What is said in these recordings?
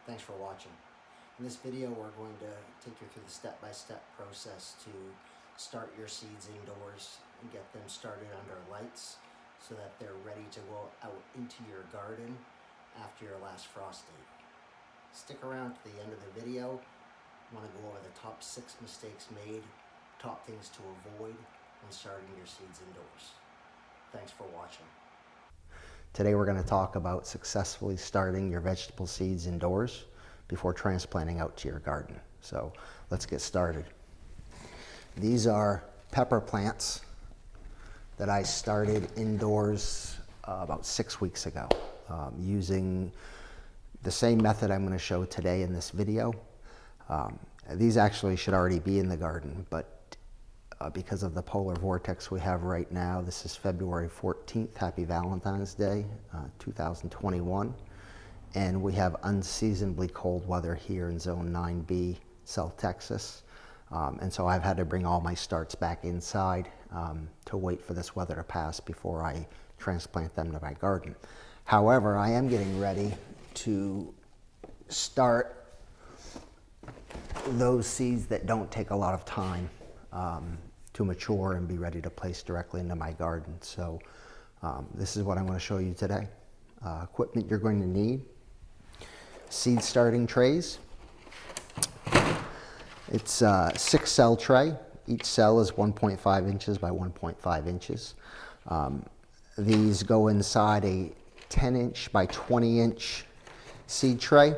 Thanks for watching. In this video, we're going to take you through the step-by-step process to start your seeds indoors and get them started under lights so that they're ready to go out into your garden after your last frost date. Stick around to the end of the video. I want to go over the top 6 mistakes made, top things to avoid when starting your seeds indoors. Thanks for watching. Today we're going to talk about successfully starting your vegetable seeds indoors before transplanting out to your garden. So let's get started. These are pepper plants that I started indoors about 6 weeks ago using the same method I'm going to show today in this video. These actually should already be in the garden, but because of the polar vortex we have right now, this is February 14th, Happy Valentine's Day, 2021. And we have unseasonably cold weather here in Zone 9B, South Texas. And so I've had to bring all my starts back inside to wait for this weather to pass before I transplant them to my garden. However, I am getting ready to start those seeds that don't take a lot of time to mature and be ready to place directly into my garden. So this is what I'm going to show you today. Equipment you're going to need: seed starting trays. It's a 6-cell tray. Each cell is 1.5 inches by 1.5 inches. These go inside a 10-inch by 20-inch seed tray.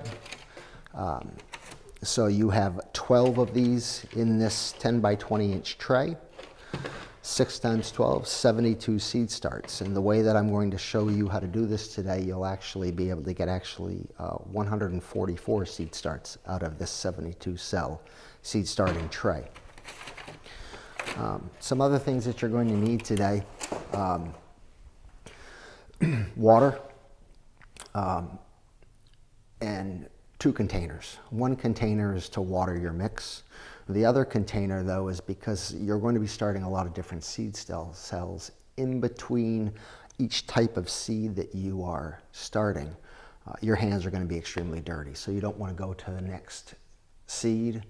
So you have 12 of these in this 10 by 20 inch tray. 6 times 12, 72 seed starts. And the way that I'm going to show you how to do this today, you'll actually be able to get 144 seed starts out of this 72 cell seed starting tray. Some other things that you're going to need today: water and 2 containers. One container is to water your mix. The other container, though, is because you're going to be starting a lot of different seed cells in between each type of seed that you are starting. Your hands are going to be extremely dirty, so you don't want to go to the next seed,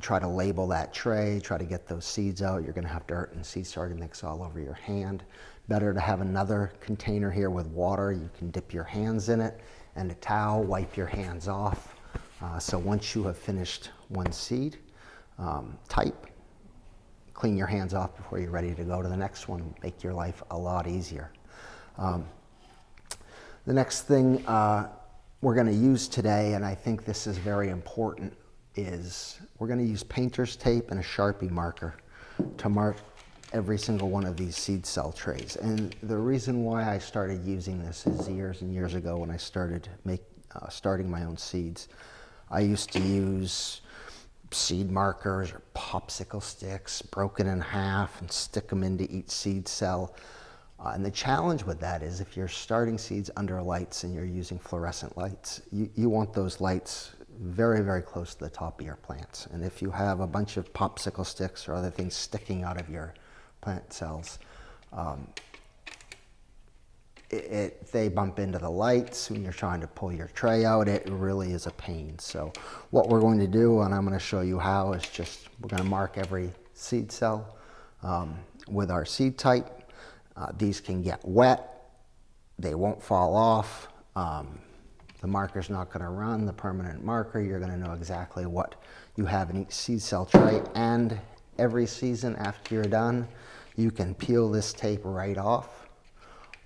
try to label that tray, try to get those seeds out. You're going to have dirt and seed starting mix all over your hand. Better to have another container here with water. You can dip your hands in it, and a towel, wipe your hands off. So once you have finished one seed type, clean your hands off before you're ready to go to the next one. Make your life a lot easier. The next thing we're going to use today, and I think this is very important, is we're going to use painter's tape and a Sharpie marker to mark every single one of these seed cell trays. And the reason why I started using this is years and years ago when I started starting my own seeds. I used to use seed markers or popsicle sticks broken in half and stick them into each seed cell. And the challenge with that is if you're starting seeds under lights and you're using fluorescent lights, you want those lights very, very close to the top of your plants. And if you have a bunch of popsicle sticks or other things sticking out of your plant cells, they bump into the lights when you're trying to pull your tray out. It really is a pain. So what we're going to do, and I'm going to show you how, is we're going to mark every seed cell with our seed type. These can get wet. They won't fall off. The marker's not going to run. The permanent marker, you're going to know exactly what you have in each seed cell tray. And every season after you're done, you can peel this tape right off,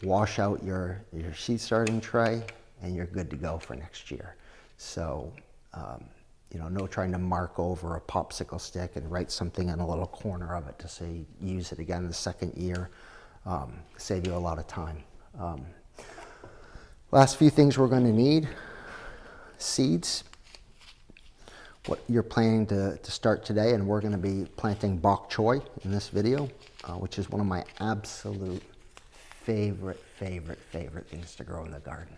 wash out your seed starting tray, and you're good to go for next year. So, no trying to mark over a popsicle stick and write something in a little corner of it to say use it again the second year. Save you a lot of time. Last few things we're going to need: seeds. What you're planning to start today, and we're going to be planting bok choy in this video, which is one of my absolute favorite things to grow in the garden.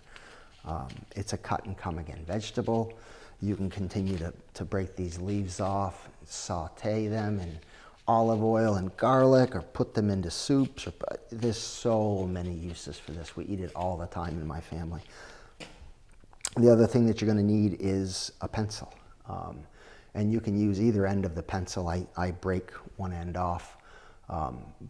It's a cut and come again vegetable. You can continue to break these leaves off, saute them in olive oil and garlic, or put them into soups. There's so many uses for this. We eat it all the time in my family. The other thing that you're going to need is a pencil. And you can use either end of the pencil. I break one end off.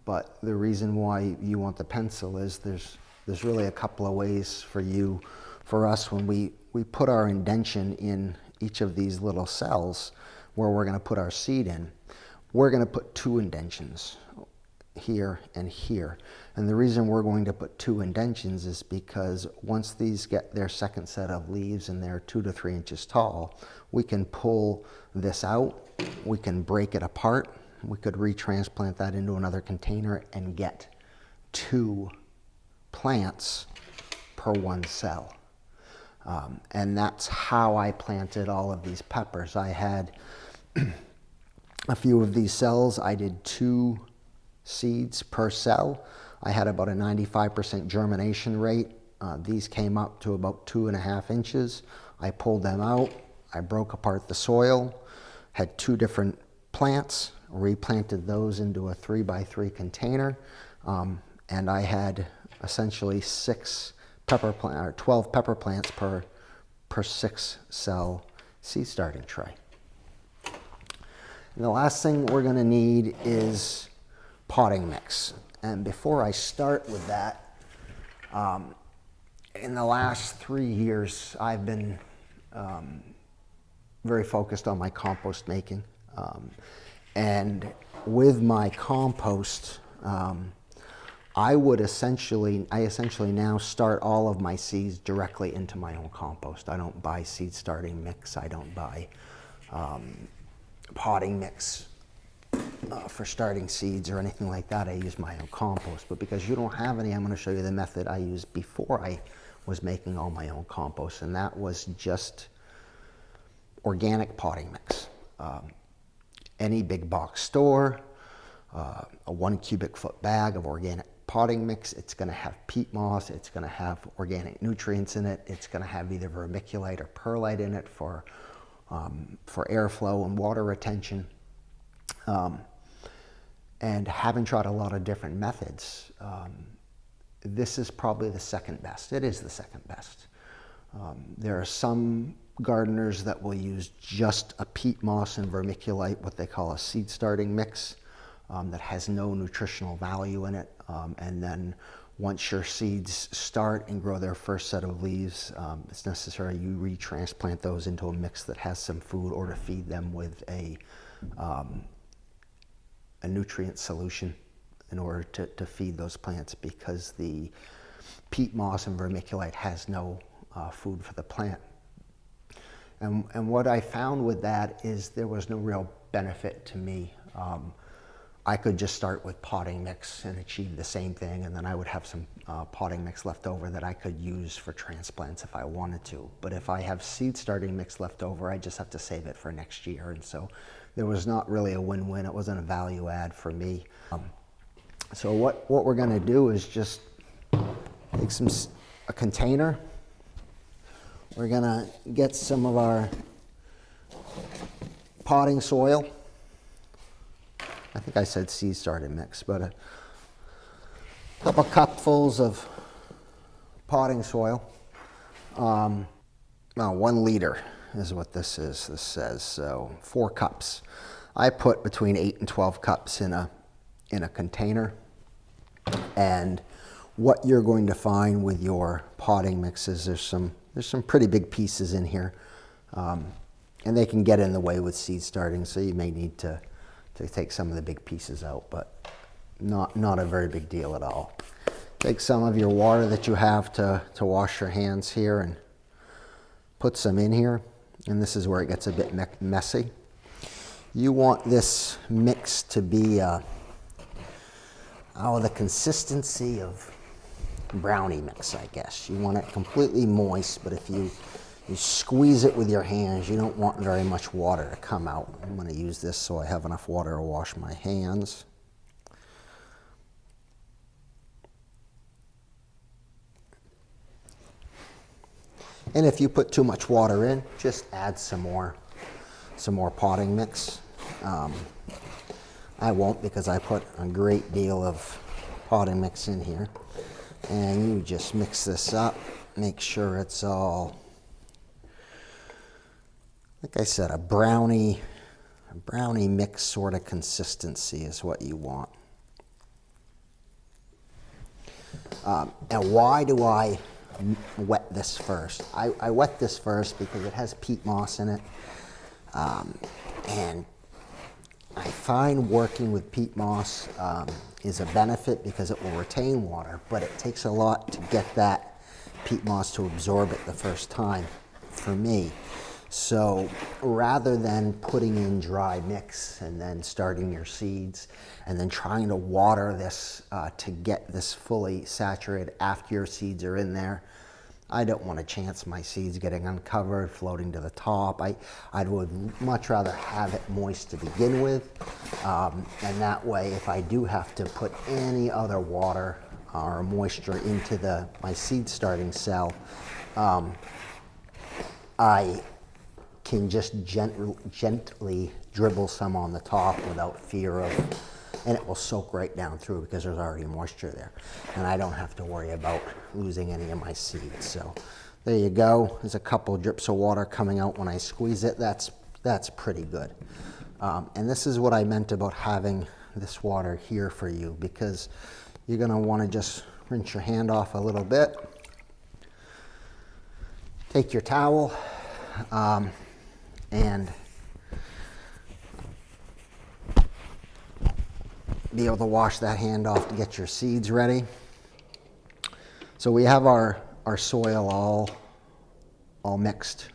But the reason why you want the pencil is there's really a couple of ways for us when we put our indention in each of these little cells where we're going to put our seed in. We're going to put two indentions, here and here. And the reason we're going to put two indentions is because once these get their second set of leaves and they're 2 to 3 inches tall, we can pull this out, we can break it apart, we could retransplant that into another container and get 2 plants per 1 cell. And that's how I planted all of these peppers. I had a few of these cells. I did 2 seeds per cell. I had about a 95% germination rate. These came up to about 2.5 inches. I pulled them out. I broke apart the soil, had 2 different plants, replanted those into a 3x3 container, and I had essentially 12 pepper plants per 6 cell seed starting tray. And the last thing we're going to need is potting mix. And before I start with that, in the last 3 years, I've been very focused on my compost making. And with my compost, I essentially now start all of my seeds directly into my own compost. I don't buy seed starting mix. I don't buy potting mix for starting seeds or anything like that. I use my own compost. But because you don't have any, I'm going to show you the method I used before I was making all my own compost, and that was just organic potting mix. Any big box store, a 1 cubic foot bag of organic potting mix. It's going to have peat moss. It's going to have organic nutrients in it. It's going to have either vermiculite or perlite in it for airflow and water retention. And having tried a lot of different methods, this is probably the second best. It is the second best. There are some gardeners that will use just a peat moss and vermiculite, what they call a seed starting mix, that has no nutritional value in it. And then once your seeds start and grow their first set of leaves, it's necessary you retransplant those into a mix that has some food, or to feed them with a nutrient solution in order to feed those plants, because the peat moss and vermiculite has no food for the plant. And what I found with that is there was no real benefit to me. I could just start with potting mix and achieve the same thing, and then I would have some potting mix left over that I could use for transplants if I wanted to. But if I have seed starting mix left over, I just have to save it for next year. And so there was not really a win-win. It wasn't a value add for me. So what we're going to do is just take a container. We're going to get some of our potting soil. I think I said seed starting mix, but a couple cupfuls of potting soil. 1 liter is what this is. This says so 4 cups. I put between 8 and 12 cups in a container. And what you're going to find with your potting mix is there's some pretty big pieces in here, and they can get in the way with seed starting, so you may need to take some of the big pieces out, but not a very big deal at all. Take some of your water that you have to wash your hands here and put some in here, and this is where it gets a bit messy. You want this mix to be the consistency of brownie mix, I guess. You want it completely moist, but if you squeeze it with your hands, you don't want very much water to come out. I'm going to use this so I have enough water to wash my hands. And if you put too much water in, just add some more potting mix. I won't, because I put a great deal of potting mix in here. And you just mix this up, make sure it's all like I said, a brownie mix sort of consistency is what you want. And why do I wet this first? I wet this first because it has peat moss in it. And I find working with peat moss is a benefit because it will retain water, but it takes a lot to get that peat moss to absorb it the first time for me. So rather than putting in dry mix and then starting your seeds and then trying to water this to get this fully saturated after your seeds are in there, I don't want to chance my seeds getting uncovered, floating to the top. I would much rather have it moist to begin with. And that way, if I do have to put any other water or moisture into my seed starting cell, I can just gently dribble some on the top without fear of, and it will soak right down through because there's already moisture there. And I don't have to worry about losing any of my seeds. So there you go. There's a couple drips of water coming out when I squeeze it. That's pretty good. And this is what I meant about having this water here for you, because you're gonna wanna just rinse your hand off a little bit. Take your towel, and be able to wash that hand off to get your seeds ready. So we have our soil all mixed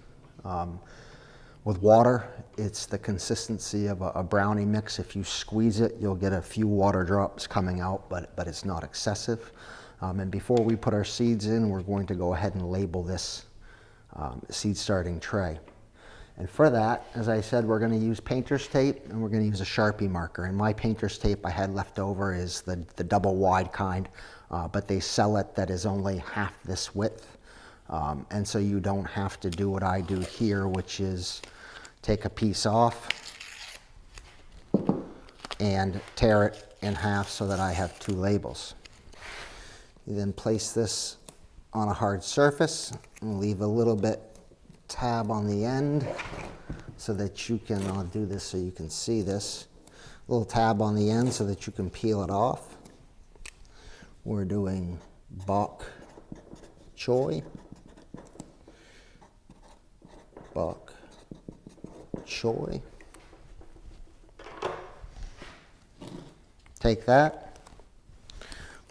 with water. It's the consistency of a brownie mix. If you squeeze it, you'll get a few water drops coming out, but it's not excessive. And before we put our seeds in, we're going to go ahead and label this seed starting tray. And for that, as I said, we're going to use painter's tape and we're going to use a Sharpie marker. And my painter's tape I had left over is the double wide kind, but they sell it that is only half this width. And so you don't have to do what I do here, which is take a piece off and tear it in half so that I have two labels. You then place this on a hard surface and leave a little bit tab on the end so that you can, I'll do this so you can see this, little tab on the end so that you can peel it off. We're doing bok choy, bok choy. Take that,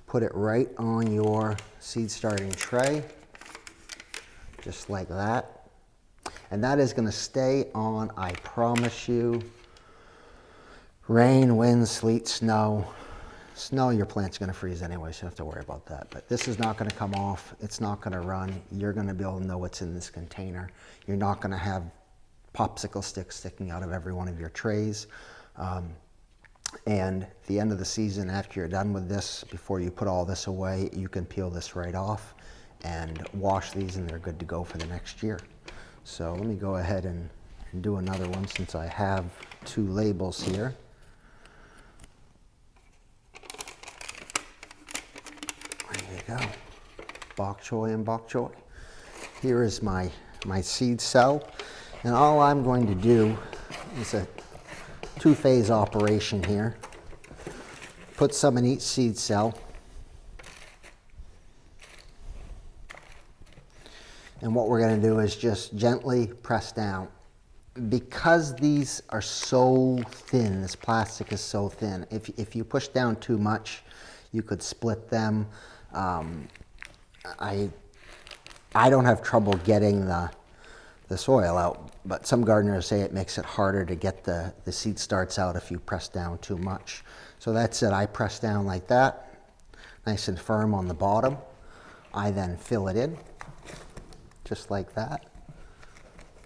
put it right on your seed starting tray, just like that. And that is going to stay on, I promise you. Rain, wind, sleet, snow. Snow, your plant's going to freeze anyway, so you don't have to worry about that. But this is not going to come off. It's not going to run. You're going to be able to know what's in this container. You're not going to have popsicle sticks sticking out of every one of your trays. And at the end of the season, after you're done with this, before you put all this away, you can peel this right off and wash these, and they're good to go for the next year. So let me go ahead and do another one since I have two labels here. There you go. Bok choy and bok choy. Here is my seed cell. And all I'm going to do is a two-phase operation here. Put some in each seed cell. And what we're going to do is just gently press down. Because these are so thin, this plastic is so thin, if you push down too much, you could split them. I don't have trouble getting the soil out, but some gardeners say it makes it harder to get the seed starts out if you press down too much. So that's it. I press down like that, nice and firm on the bottom. I then fill it in, just like that.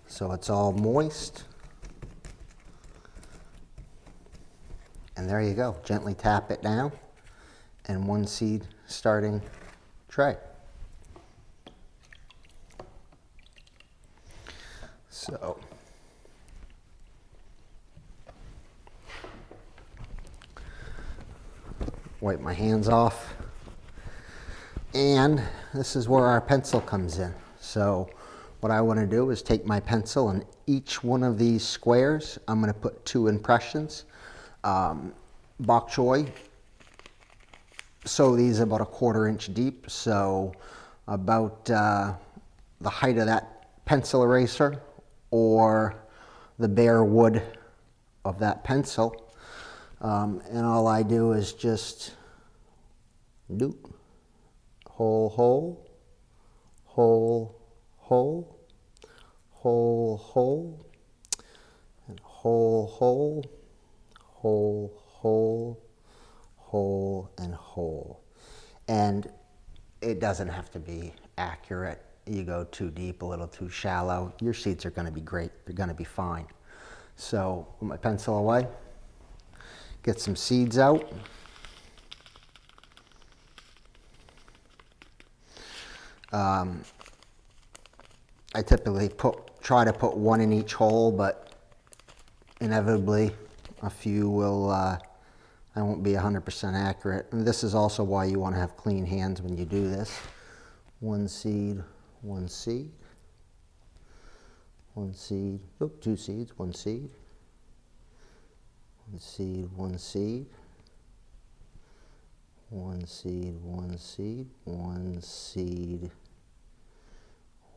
So it's all moist. And there you go. Gently tap it down, and one seed starting tray. So wipe my hands off. And this is where our pencil comes in. So what I want to do is take my pencil and each one of these squares, I'm going to put 2 impressions. Bok choy, so these are about a 1/4 inch deep, so about the height of that pencil eraser or the bare wood of that pencil. And all I do is just do hole, hole, hole, hole, hole, hole, and hole, hole, hole, hole, hole, and hole. And it doesn't have to be accurate. You go too deep, a little too shallow, your seeds are going to be great. They're going to be fine. So put my pencil away, get some seeds out. I typically try to put 1 in each hole, but inevitably a few will, I won't be 100% accurate. And this is also why you want to have clean hands when you do this. 1 seed, 1 seed, 1 seed, 2 seeds, 1 seed, 1 seed, 1 seed, 1 seed, 1 seed, 1 seed,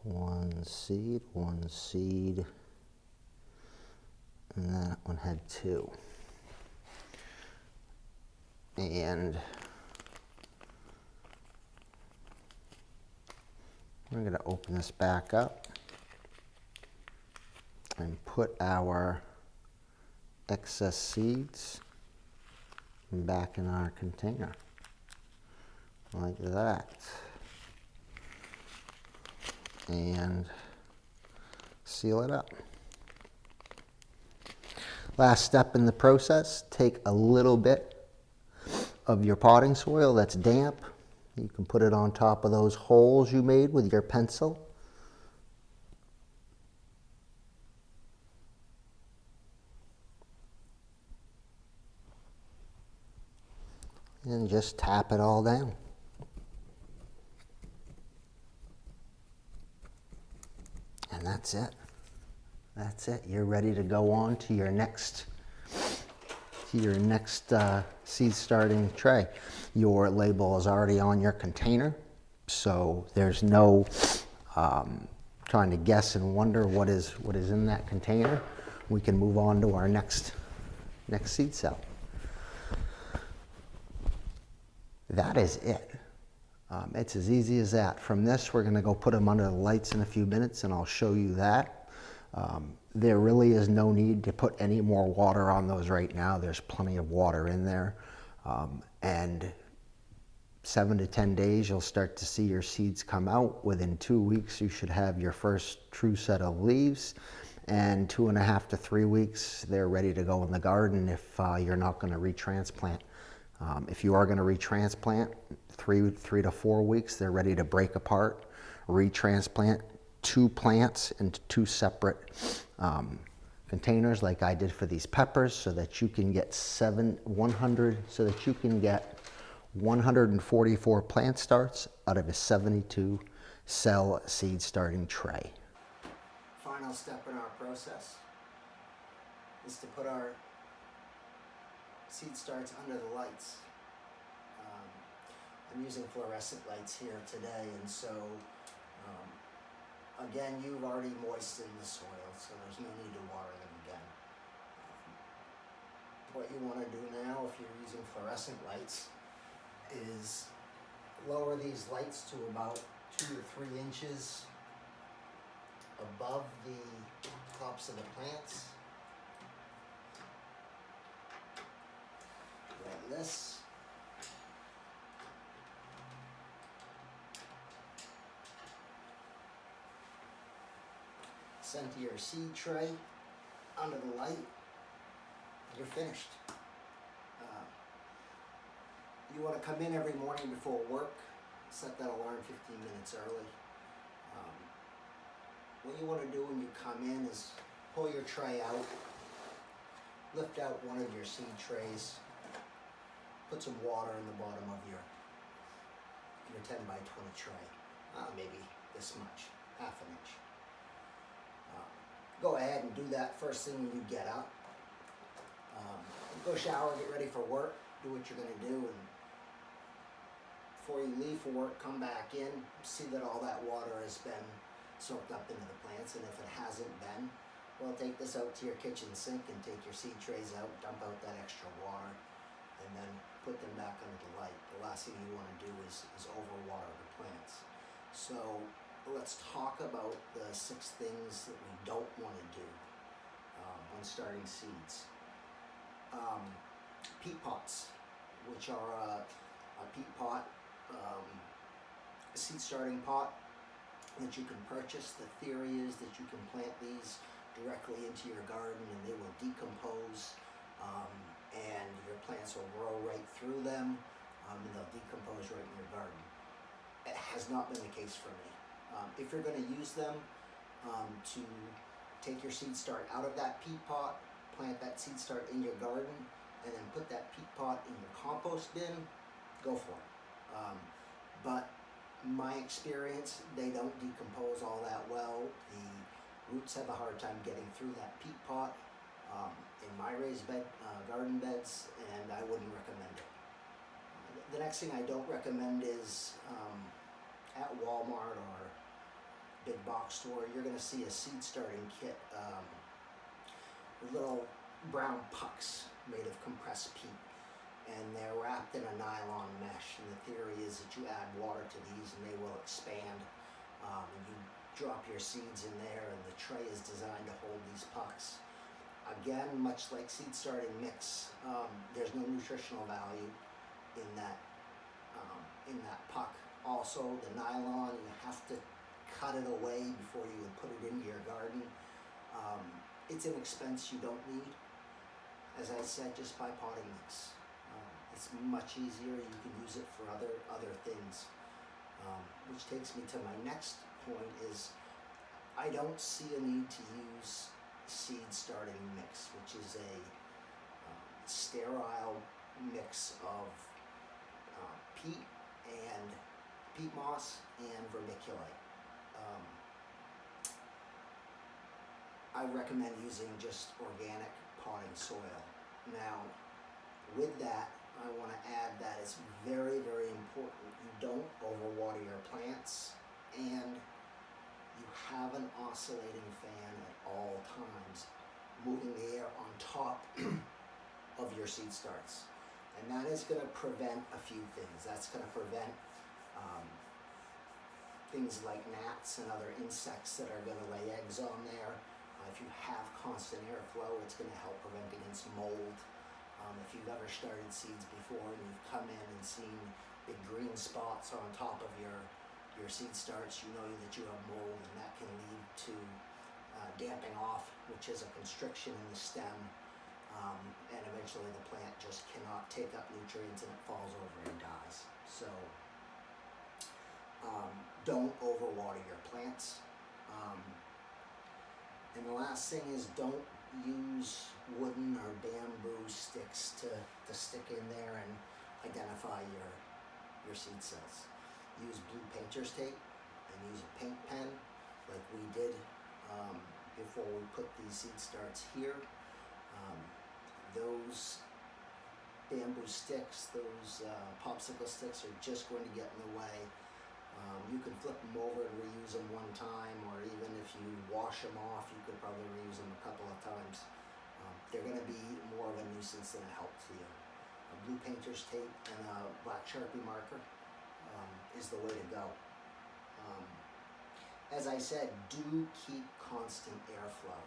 1 seed, 1 seed, and that one had 2. And we're going to open this back up and put our excess seeds back in our container, like that. And seal it up. Last step in the process, take a little bit of your potting soil that's damp. You can put it on top of those holes you made with your pencil. And just tap it all down. And that's it. That's it. You're ready to go on to your next seed starting tray. Your label is already on your container, so there's no trying to guess and wonder what is in that container. We can move on to our next seed cell. That is it. It's as easy as that. From this, we're going to go put them under the lights in a few minutes, and I'll show you that. There really is no need to put any more water on those right now. There's plenty of water in there. And 7 to 10 days, you'll start to see your seeds come out. Within 2 weeks, you should have your first true set of leaves. And 2.5 to 3 weeks, they're ready to go in the garden if you're not going to retransplant. If you are going to retransplant, 3 to 4 weeks, they're ready to break apart, retransplant 2 plants into 2 separate containers, like I did for these peppers, so that you can get 144 plant starts out of a 72 cell seed starting tray. Final step in our process is to put our seed starts under the lights. I'm using fluorescent lights here today, and so again, you've already moistened the soil, so there's no need to water them again. What you want to do now, if you're using fluorescent lights, is lower these lights to about 2 to 3 inches above the tops of the plants. Like this. Center your seed tray under the light. You're finished. You want to come in every morning before work. Set that alarm 15 minutes early. What you want to do when you come in is pull your tray out, lift out one of your seed trays, put some water in the bottom of your 10 by 20 tray, maybe this much, half an inch. do that first thing when you get up. Go shower, get ready for work, do what you're going to do, and before you leave for work, come back in, see that all that water has been soaked up into the plants, and if it hasn't been, well, take this out to your kitchen sink and take your seed trays out, dump out that extra water, and then put them back under the light. The last thing you want to do is overwater the plants. So let's talk about the 6 things that we don't want to do when starting seeds. Peat pots, which are a peat pot, a seed starting pot that you can purchase. The theory is that you can plant these directly into your garden and they will decompose, and your plants will grow right through them, and they'll decompose right in your garden. It has not been the case for me. If you're going to use them to take your seed start out of that peat pot, plant that seed start in your garden, and then put that peat pot in your compost bin, go for it. But my experience, they don't decompose all that well. The roots have a hard time getting through that peat pot in my raised bed, garden beds, and I wouldn't recommend it. The next thing I don't recommend is at Walmart or big box store, you're going to see a seed starting kit with little brown pucks made of compressed peat, and they're wrapped in a nylon mesh, and the theory is that you add water to these and they will expand, and you drop your seeds in there, and the tray is designed to hold these pucks. Again, much like seed starting mix, there's no nutritional value in that puck. Also, the nylon, you have to cut it away before you would put it into your garden. It's an expense you don't need. As I said, just buy potting mix. It's much easier. You can use it for other things. Which takes me to my next point is I don't see a need to use seed starting mix, which is a sterile mix of peat and peat moss and vermiculite. I recommend using just organic potting soil. Now, with that, I want to add that it's very, very important you don't overwater your plants, and you have an oscillating fan at all times, moving the air on top of your seed starts. And that is going to prevent a few things. That's going to prevent things like gnats and other insects that are going to lay eggs on there. If you have constant airflow, it's going to help prevent against mold. If you've ever started seeds before and you've come in and seen big green spots on top of your seed starts, you know that you have mold, and that can lead to damping off, which is a constriction in the stem, and eventually the plant just cannot take up nutrients and it falls over and dies. So don't overwater your plants. And the last thing is don't use wooden or bamboo sticks to stick in there and identify your seed cells. Use blue painter's tape and use a paint pen like we did before we put these seed starts here. Those bamboo sticks, those popsicle sticks are just going to get in the way. You can flip them over and reuse them one time, or even if you wash them off, you could probably reuse them a couple of times. They're going to be more of a nuisance than a help to you. A blue painter's tape and a black Sharpie marker is the way to go. As I said, do keep constant airflow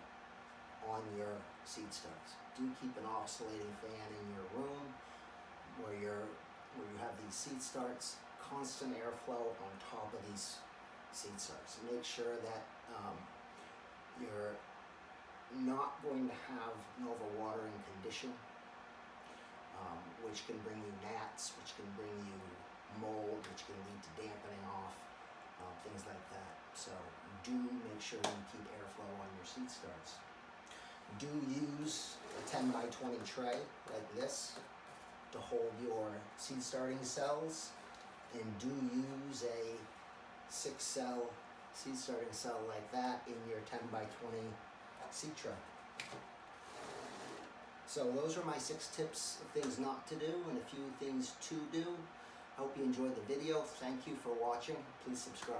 on your seed starts. Do keep an oscillating fan in your room where you have these seed starts. Constant airflow on top of these seed starts. Make sure that you're not going to have an overwatering condition, which can bring you gnats, which can bring you mold, which can lead to dampening off, things like that. So do make sure you keep airflow on your seed starts. Do use a 10 by 20 tray like this to hold your seed starting cells, and do use a 6-cell seed starting cell like that in your 10 by 20 seed tray. So those are my 6 tips of things not to do and a few things to do. I hope you enjoyed the video. Thank you for watching. Please subscribe.